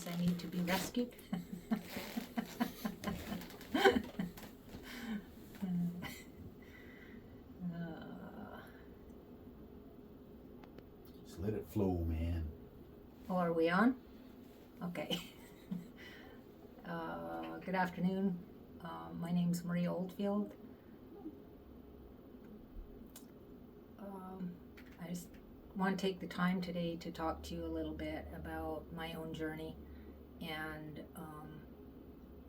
I need to be rescued. Just let it flow, man. Oh, are we on? Okay. Good afternoon. My name's Marie Oldfield. I just want to take the time today to talk to you a little bit about my own journey and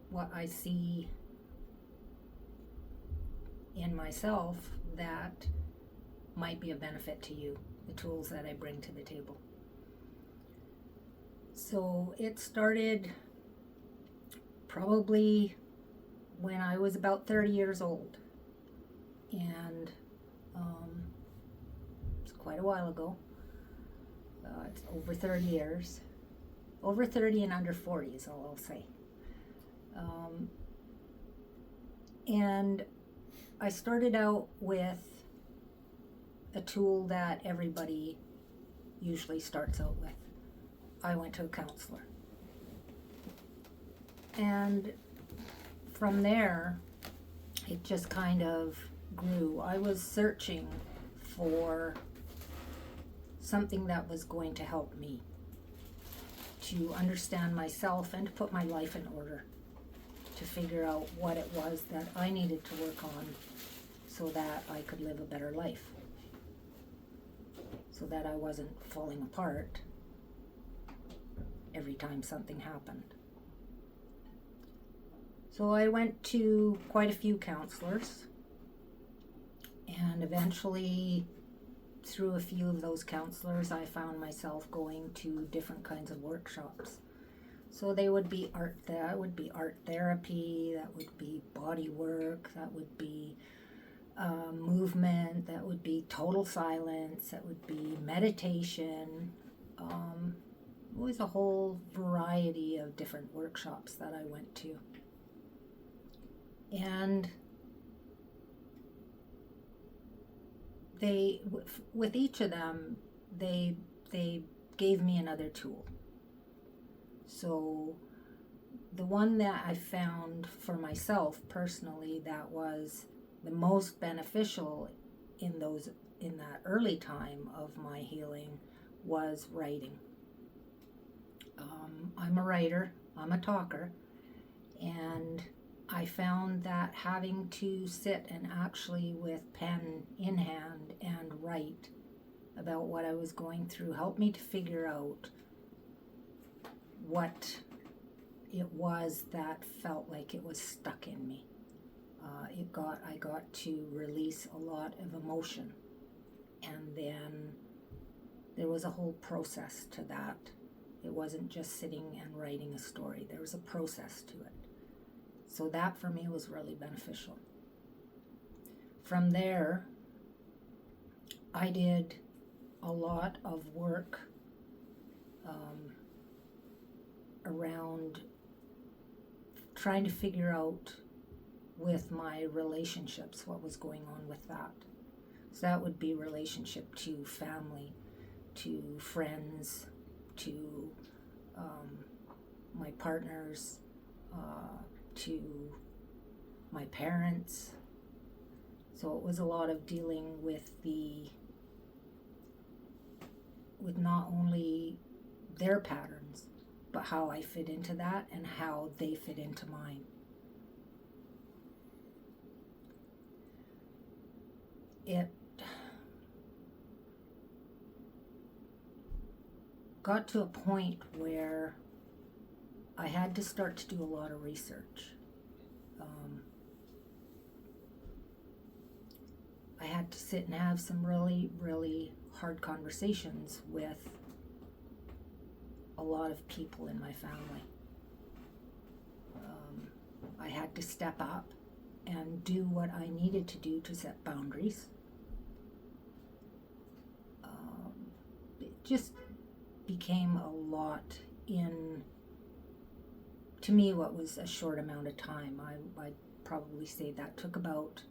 what I see in myself that might be a benefit to you, the tools that I bring to the table. So it started probably when I was about 30 years old, and it's quite a while ago. It's over 30 years. Over 30 and under 40 is all I'll say. And I started out with a tool that everybody usually starts out with. I went to a counselor. And from there, it just kind of grew. I was searching for something that was going to help me to understand myself and to put my life in order, to figure out what it was that I needed to work on so that I could live a better life, so that I wasn't falling apart every time something happened. So I went to quite a few counselors, and eventually through a few of those counselors I found myself going to different kinds of workshops. So they would be art therapy, that would be body work, that would be movement, that would be total silence, that would be meditation. It was a whole variety of different workshops that I went to. And they, with each of them, they gave me another tool. So the one that I found for myself personally that was the most beneficial in that early time of my healing was writing. I'm a writer, I'm a talker, and I found that having to sit and actually with pen in hand and write about what I was going through helped me to figure out what it was that felt like it was stuck in me. I got to release a lot of emotion, and then there was a whole process to that. It wasn't just sitting and writing a story. There was a process to it. So that for me was really beneficial. From there, I did a lot of work around trying to figure out with my relationships what was going on with that. So that would be relationship to family, to friends, to my partners, to my parents. So it was a lot of dealing with not only their patterns, but how I fit into that and how they fit into mine. It got to a point where I had to start to do a lot of research. I had to sit and have some really, really hard conversations with a lot of people in my family. I had to step up and do what I needed to do to set boundaries. It just became a lot in, to me, what was a short amount of time. I'd probably say that took about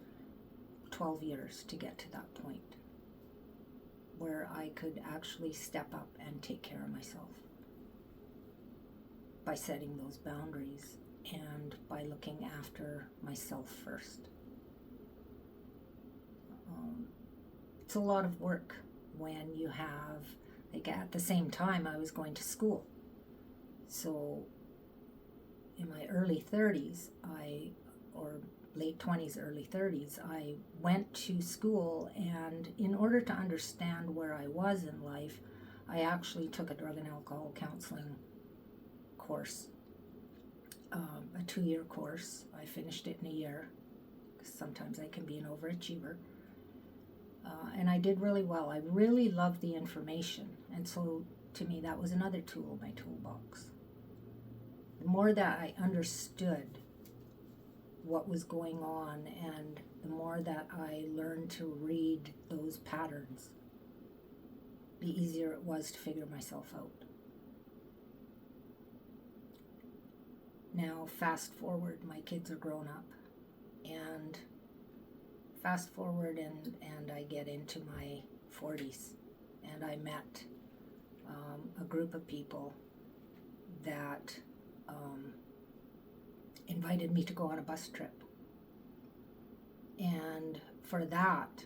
12 years to get to that point where I could actually step up and take care of myself. by setting those boundaries and by looking after myself first. It's a lot of work when you have, like at the same time I was going to school. So in my early 30s, or late 20s, early 30s, I went to school, and in order to understand where I was in life, I actually took a drug and alcohol counseling course, a 2-year course. I finished it in a year, because sometimes I can be an overachiever. And I did really well. I really loved the information, and so to me that was another tool in my toolbox. The more that I understood what was going on, and the more that I learned to read those patterns, the easier it was to figure myself out. Now, fast forward, my kids are grown up, and fast forward and I get into my 40s, and I met a group of people that invited me to go on a bus trip. And for that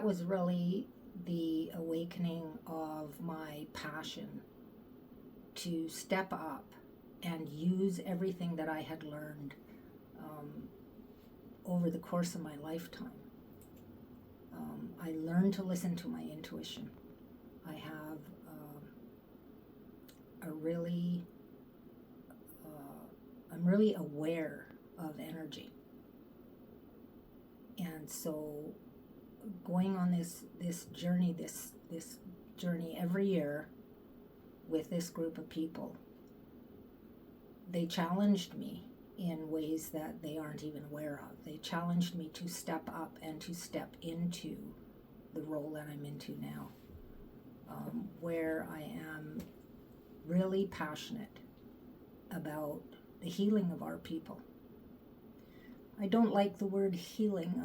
was really the awakening of my passion to step up and use everything that I had learned over the course of my lifetime. I learned to listen to my intuition. I have I'm really aware of energy. And so going on this journey every year with this group of people, they challenged me in ways that they aren't even aware of. They challenged me to step up and to step into the role that I'm into now, where I am really passionate about the healing of our people. I don't like the word healing.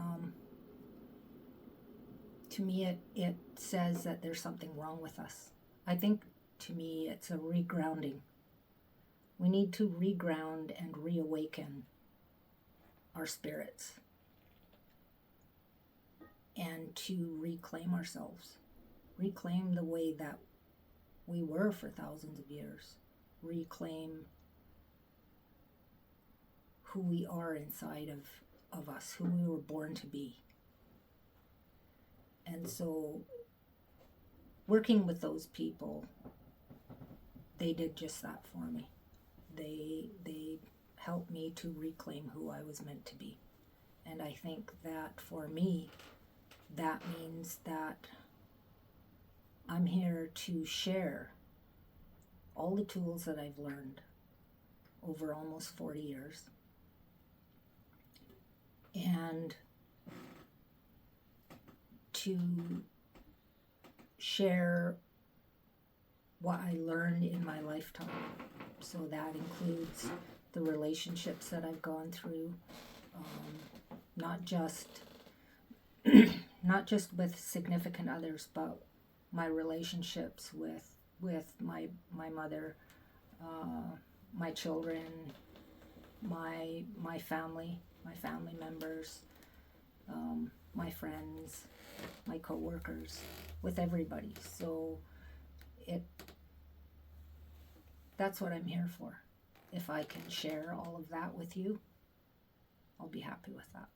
To me, it says that there's something wrong with us. I think, to me, it's a regrounding. We need to reground and reawaken our spirits, and to reclaim ourselves, reclaim the way that we were for thousands of years, reclaim who we are inside of us, who we were born to be. And so working with those people, they did just that for me. They helped me to reclaim who I was meant to be. And I think that for me, that means that I'm here to share all the tools that I've learned over almost 40 years, and to share what I learned in my lifetime. So that includes the relationships that I've gone through, not just with significant others, but my relationships with my mother, my children, my family members, my friends, my co-workers, with everybody. So that's what I'm here for. If I can share all of that with you, I'll be happy with that.